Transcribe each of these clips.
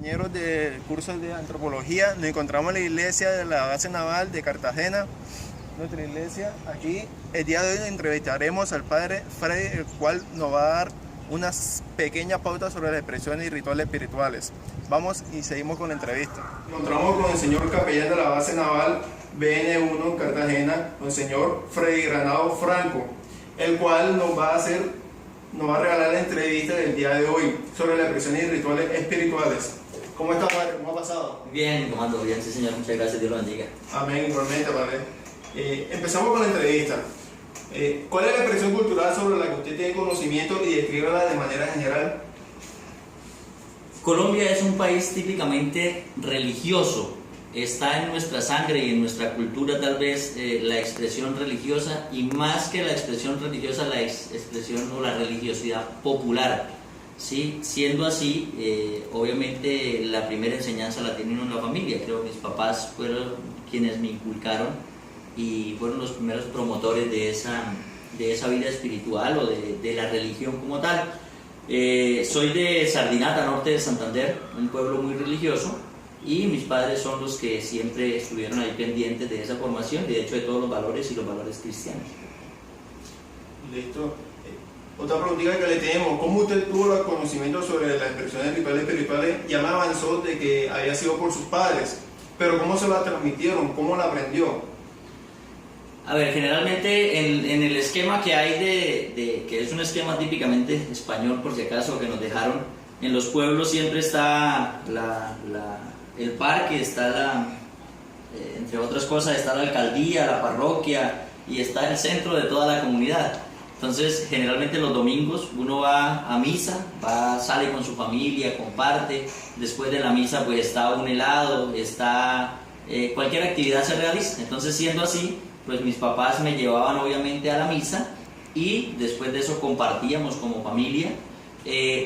Compañeros del curso de antropología, nos encontramos en la iglesia de la base naval de Cartagena, nuestra iglesia. Aquí el día de hoy entrevistaremos al padre Freddy, el cual nos va a dar unas pequeñas pautas sobre las expresiones y rituales espirituales. Vamos y seguimos con la entrevista. Nos encontramos con el señor capellán de la base naval BN1 Cartagena, el señor Freddy Granado Franco, el cual nos va a regalar la entrevista del día de hoy sobre las expresiones y rituales espirituales. ¿Cómo está, padre? ¿Cómo ha pasado? Bien, comando, bien, sí señor, muchas gracias, Dios lo bendiga. Amén, igualmente, padre. Empezamos con la entrevista. ¿Cuál es la expresión cultural sobre la que usted tiene conocimiento y descríbala de manera general? Colombia es un país típicamente religioso. Está en nuestra sangre y en nuestra cultura tal vez la expresión religiosa, y más que la expresión religiosa, la expresión o la religiosidad popular, ¿sí? Siendo así, obviamente la primera enseñanza la tiene uno en la familia. Creo que mis papás fueron quienes me inculcaron y fueron los primeros promotores de esa vida espiritual o de la religión como tal. Soy de Sardinata, norte de Santander, un pueblo muy religioso, y mis padres son los que siempre estuvieron ahí pendientes de esa formación y de hecho de todos los valores y los valores cristianos. Listo. Otra preguntita que le tenemos: ¿cómo usted tuvo el conocimiento sobre las expresiones rituales espirituales? Ya me avanzó de que había sido por sus padres, pero ¿cómo se la transmitieron? ¿Cómo la aprendió? A ver, generalmente en el esquema que hay que es un esquema típicamente español, por si acaso, que nos dejaron, en los pueblos siempre está el parque, está entre otras cosas, está la alcaldía, la parroquia, y está el centro de toda la comunidad. Entonces, generalmente los domingos uno va a misa, sale con su familia, comparte. Después de la misa pues está un helado, cualquier actividad se realiza. Entonces, siendo así, pues mis papás me llevaban obviamente a la misa y después de eso compartíamos como familia.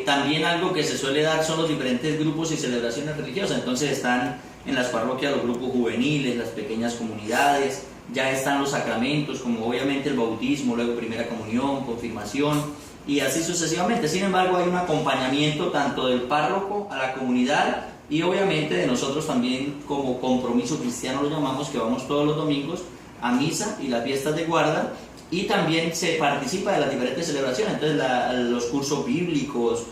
También algo que se suele dar son los diferentes grupos y celebraciones religiosas. Entonces están en las parroquias los grupos juveniles, las pequeñas comunidades, ya están los sacramentos como obviamente el bautismo, luego primera comunión, confirmación y así sucesivamente. Sin embargo, hay un acompañamiento tanto del párroco a la comunidad y obviamente de nosotros también como compromiso cristiano lo llamamos, que vamos todos los domingos a misa y las fiestas de guarda. Y también se participa de las diferentes celebraciones, entonces los cursos bíblicos,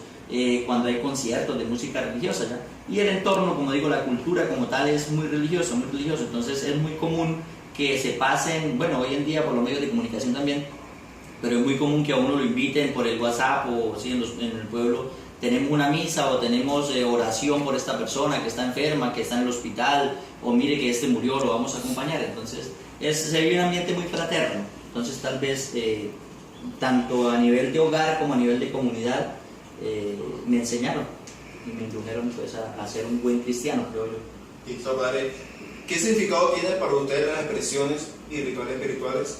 cuando hay conciertos de música religiosa, ¿ya? Y el entorno, como digo, la cultura como tal es muy religioso, entonces es muy común que se pasen, bueno, hoy en día por los medios de comunicación también, pero es muy común que a uno lo inviten por el WhatsApp o si en el pueblo tenemos una misa o tenemos oración por esta persona que está enferma, que está en el hospital, o mire que este murió, lo vamos a acompañar. Entonces se vive un ambiente muy fraterno. Entonces tal vez tanto a nivel de hogar como a nivel de comunidad me enseñaron y me indujeron pues, a ser un buen cristiano, creo yo. Listo, padre. ¿Qué significado tiene para ustedes las expresiones y rituales espirituales?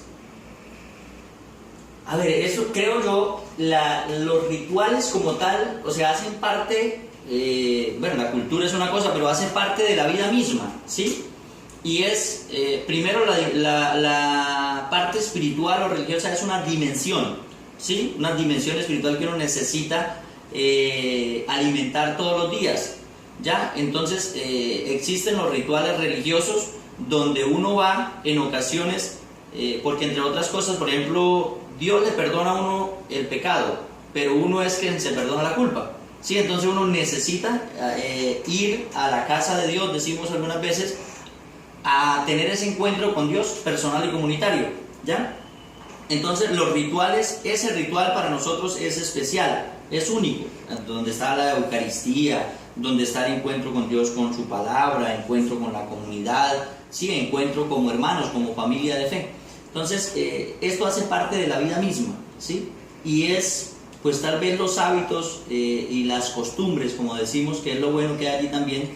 A ver, eso creo yo, los rituales como tal, o sea, hacen parte, bueno, la cultura es una cosa, pero hacen parte de la vida misma, ¿sí? Y es, primero, la parte espiritual o religiosa es una dimensión, ¿sí? Una dimensión espiritual que uno necesita alimentar todos los días, ¿ya? Entonces, existen los rituales religiosos donde uno va en ocasiones, porque entre otras cosas, por ejemplo, Dios le perdona a uno el pecado, pero uno es quien se perdona la culpa, ¿sí? Entonces uno necesita ir a la casa de Dios, decimos algunas veces, a tener ese encuentro con Dios personal y comunitario, ¿ya? Entonces los rituales, ese ritual para nosotros es especial, es único, donde está la Eucaristía, donde está el encuentro con Dios, con su palabra, encuentro con la comunidad, sí, encuentro como hermanos, como familia de fe. Entonces esto hace parte de la vida misma, ¿sí? Y es pues tal vez los hábitos y las costumbres, como decimos, que es lo bueno que hay allí también,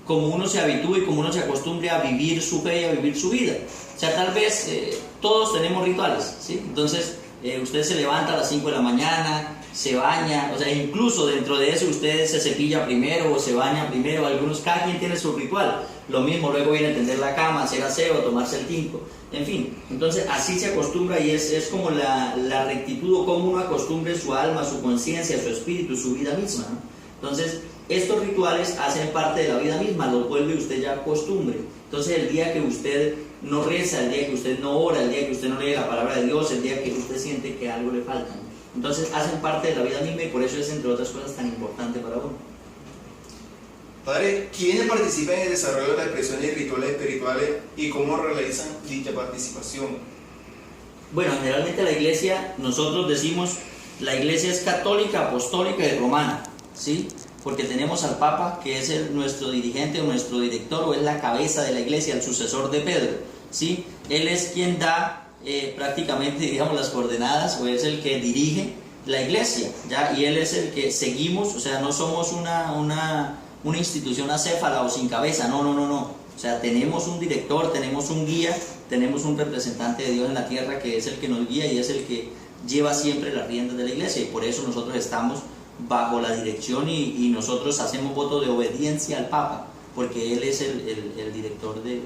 como uno se habitúe y como uno se acostumbre a vivir su fe y a vivir su vida. O sea, tal vez todos tenemos rituales, ¿sí? Entonces, usted se levanta a las 5 de la mañana, se baña, o sea, incluso dentro de eso usted se cepilla primero o se baña primero, cada quien tiene su ritual. Lo mismo, luego viene a tender la cama, hacer aseo, tomarse el tinto, en fin. Entonces, así se acostumbra y es como la rectitud o cómo uno acostumbre su alma, su conciencia, su espíritu, su vida misma, ¿no? Entonces, estos rituales hacen parte de la vida misma, los vuelve usted ya costumbre. Entonces el día que usted no reza, el día que usted no ora, el día que usted no lee la palabra de Dios, el día que usted siente que algo le falta, ¿no? Entonces hacen parte de la vida misma y por eso es, entre otras cosas, tan importante para uno. Padre, ¿quiénes participan en el desarrollo de las expresiones y rituales espirituales y cómo realizan dicha participación? Bueno, generalmente la iglesia, nosotros decimos, la iglesia es católica, apostólica y romana, ¿sí? Porque tenemos al Papa, que es nuestro dirigente o nuestro director, o es la cabeza de la iglesia, el sucesor de Pedro, ¿sí? Él es quien da prácticamente, digamos, las coordenadas, o es el que dirige la iglesia, ¿ya? Y él es el que seguimos, o sea, no somos una institución acéfala o sin cabeza, no. O sea, tenemos un director, tenemos un guía, tenemos un representante de Dios en la tierra que es el que nos guía y es el que lleva siempre las riendas de la iglesia, y por eso nosotros estamos bajo la dirección y nosotros hacemos voto de obediencia al Papa, porque él es el director de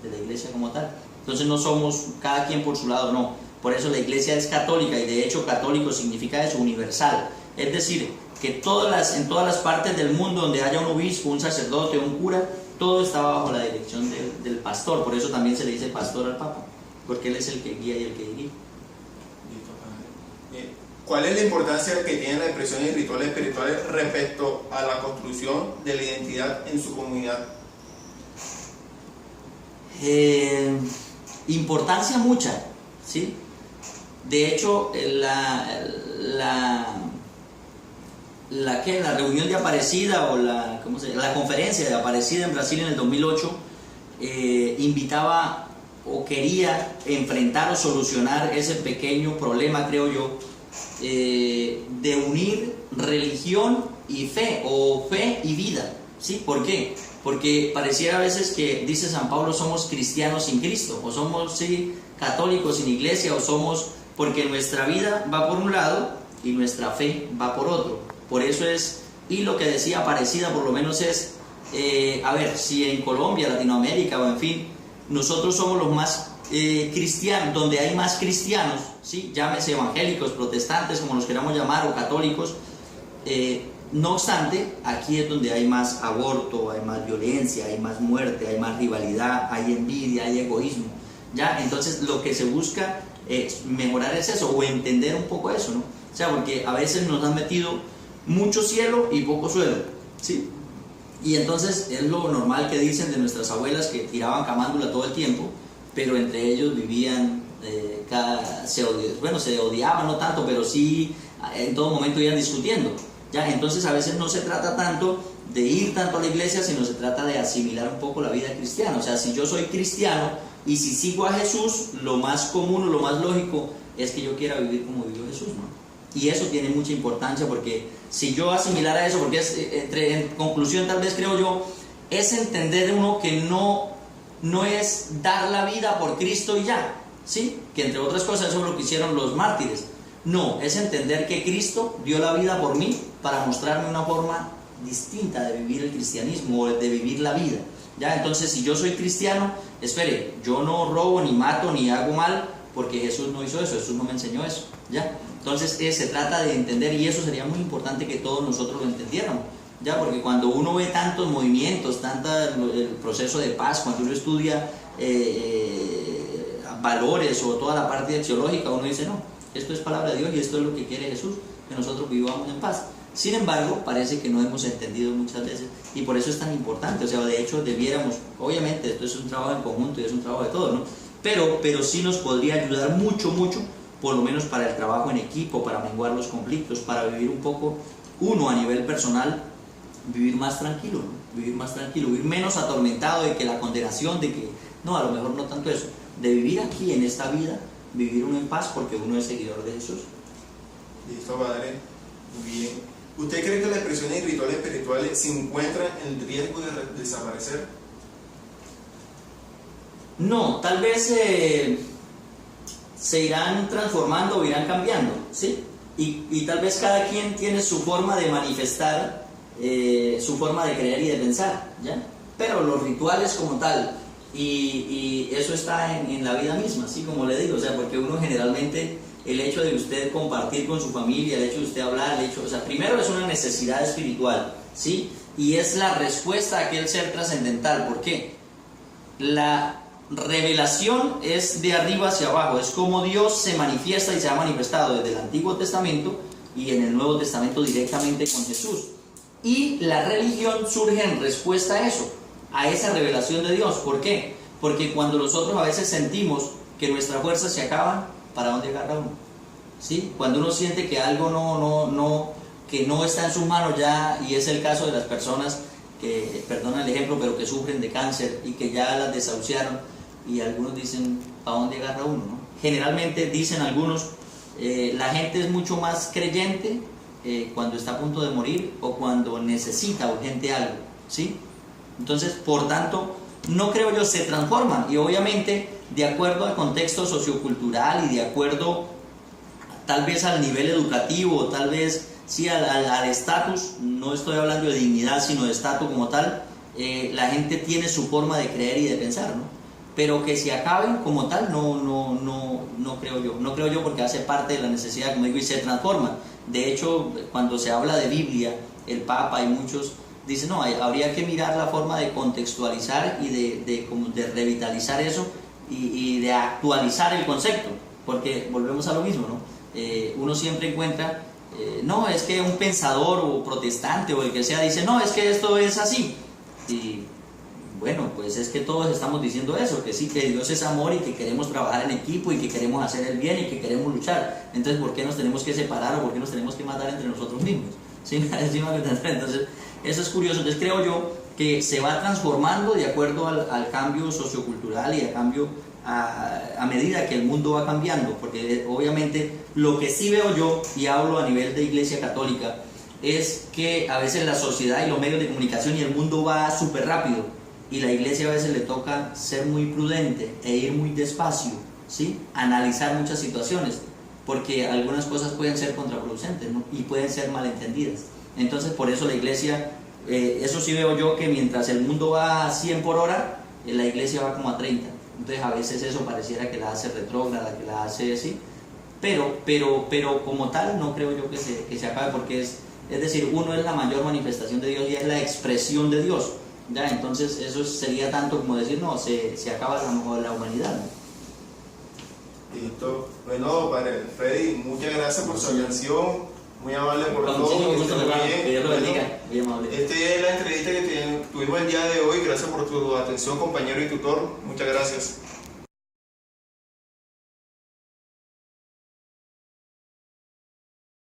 la iglesia como tal. Entonces no somos cada quien por su lado, no. Por eso la iglesia es católica, y de hecho católico significa eso, universal. Es decir, que en todas las partes del mundo donde haya un obispo, un sacerdote, un cura, todo está bajo la dirección del pastor. Por eso también se le dice pastor al Papa, porque él es el que guía y el que dirige. ¿Cuál es la importancia que tienen las expresiones y rituales espirituales respecto a la construcción de la identidad en su comunidad? Importancia mucha, ¿sí? De hecho, la reunión de Aparecida o la conferencia de Aparecida en Brasil en el 2008 invitaba o quería enfrentar o solucionar ese pequeño problema, creo yo, de unir religión y fe, o fe y vida, ¿sí? ¿Por qué? Porque pareciera a veces que, dice San Pablo, somos cristianos sin Cristo, o somos, sí, católicos sin iglesia, o somos, porque nuestra vida va por un lado y nuestra fe va por otro. Por eso es, y lo que decía Aparecida por lo menos es, a ver, si en Colombia, Latinoamérica o en fin, nosotros somos los más cristianos, donde hay más cristianos, ¿sí? Llámese evangélicos, protestantes, como los queramos llamar, o católicos, no obstante, aquí es donde hay más aborto, hay más violencia, hay más muerte, hay más rivalidad, hay envidia, hay egoísmo, ¿ya? Entonces lo que se busca mejorar es eso, o entender un poco eso, ¿no? O sea, porque a veces nos han metido mucho cielo y poco suelo, ¿sí? Y entonces es lo normal que dicen de nuestras abuelas, que tiraban camándula todo el tiempo, pero entre ellos vivían, se odiaban, no tanto, pero sí en todo momento iban discutiendo, ¿ya? Entonces a veces no se trata tanto de ir tanto a la iglesia, sino se trata de asimilar un poco la vida cristiana. O sea, si yo soy cristiano y si sigo a Jesús, lo más común o lo más lógico es que yo quiera vivir como vivió Jesús, ¿no? Y eso tiene mucha importancia, porque si yo asimilara eso, porque es, en conclusión tal vez creo yo, es entender uno que no es dar la vida por Cristo y ya, ¿sí? Que entre otras cosas eso es lo que hicieron los mártires. No, es entender que Cristo dio la vida por mí para mostrarme una forma distinta de vivir el cristianismo, o de vivir la vida, ¿ya? Entonces, si yo soy cristiano, espere, yo no robo, ni mato, ni hago mal, porque Jesús no hizo eso, Jesús no me enseñó eso, ¿ya? Entonces, se trata de entender, y eso sería muy importante que todos nosotros lo entendiéramos, ¿ya? Porque cuando uno ve tantos movimientos, el proceso de paz, cuando uno estudia valores o toda la parte axiológica, uno dice, no, esto es palabra de Dios y esto es lo que quiere Jesús, que nosotros vivamos en paz. Sin embargo, parece que no hemos entendido muchas veces, y por eso es tan importante. O sea, de hecho debiéramos, obviamente esto es un trabajo en conjunto y es un trabajo de todos, ¿no? Pero sí nos podría ayudar mucho, por lo menos para el trabajo en equipo, para menguar los conflictos, para vivir un poco, uno a nivel personal, vivir más tranquilo, ¿no? Vivir más tranquilo, vivir menos atormentado de que la condenación, de que, no, a lo mejor no tanto eso, de vivir aquí en esta vida, vivir uno en paz porque uno es seguidor de Jesús. Listo, Padre. Muy bien. ¿Usted cree que las expresiones y rituales espirituales se encuentran en riesgo de desaparecer? No, tal vez se irán transformando o irán cambiando, ¿sí? Y tal vez cada quien tiene su forma de manifestar, su forma de creer y de pensar, ¿ya? Pero los rituales como tal, y eso está en la vida misma, ¿sí? Como le digo, o sea, porque uno generalmente, el hecho de usted compartir con su familia, el hecho de usted hablar, o sea, primero es una necesidad espiritual, ¿sí? Y es la respuesta a aquel ser trascendental. ¿Por qué? La revelación es de arriba hacia abajo, es como Dios se manifiesta y se ha manifestado desde el Antiguo Testamento y en el Nuevo Testamento directamente con Jesús. Y la religión surge en respuesta a eso, a esa revelación de Dios. ¿Por qué? Porque cuando nosotros a veces sentimos que nuestras fuerzas se acaban, ¿para dónde agarra uno? ¿Sí? Cuando uno siente que algo que no está en sus manos ya, y es el caso de las personas que, perdona el ejemplo, pero que sufren de cáncer y que ya las desahuciaron, y algunos dicen, ¿para dónde agarra uno? ¿No? Generalmente dicen algunos, la gente es mucho más creyente cuando está a punto de morir o cuando necesita urgente algo, ¿sí? Entonces, por tanto, no creo yo, se transforman, y obviamente de acuerdo al contexto sociocultural y de acuerdo tal vez al nivel educativo, tal vez sí al estatus, no estoy hablando de dignidad sino de estatus como tal, la gente tiene su forma de creer y de pensar, ¿no? Pero que se acaben como tal, no creo yo, porque hace parte de la necesidad, como digo, y se transforma. De hecho, cuando se habla de Biblia, el Papa y muchos dicen, no, habría que mirar la forma de contextualizar y de revitalizar eso y de actualizar el concepto, porque volvemos a lo mismo, ¿no? Uno siempre encuentra, no, es que un pensador o protestante o el que sea dice, no, es que esto es así. Y bueno, pues es que todos estamos diciendo eso, que sí, que Dios es amor y que queremos trabajar en equipo y que queremos hacer el bien y que queremos luchar. Entonces, ¿por qué nos tenemos que separar o por qué nos tenemos que matar entre nosotros mismos? ¿Sí? Entonces, eso es curioso. Entonces, creo yo que se va transformando de acuerdo al cambio sociocultural y a cambio a medida que el mundo va cambiando, porque obviamente lo que sí veo yo, y hablo a nivel de Iglesia Católica, es que a veces la sociedad y los medios de comunicación y el mundo va súper rápido, y la Iglesia a veces le toca ser muy prudente e ir muy despacio, ¿sí? Analizar muchas situaciones, porque algunas cosas pueden ser contraproducentes, ¿no? Y pueden ser malentendidas. Entonces, por eso la Iglesia, eso sí veo yo, que mientras el mundo va a 100 por hora, la Iglesia va como a 30. Entonces a veces eso pareciera que la hace retrógrada, que la hace así, pero como tal no creo yo que se acabe, porque es decir, uno es la mayor manifestación de Dios y es la expresión de Dios, ¿ya? Entonces eso sería tanto como decir, no, se acaba la humanidad, ¿no? Listo. Bueno, padre Freddy, muchas gracias por su atención. Muy amable por todo. Muchísimo gusto, que Dios lo bendiga. Muy amable. Esta es la entrevista que tuvimos el día de hoy. Gracias por tu atención, compañero y tutor. Muchas gracias.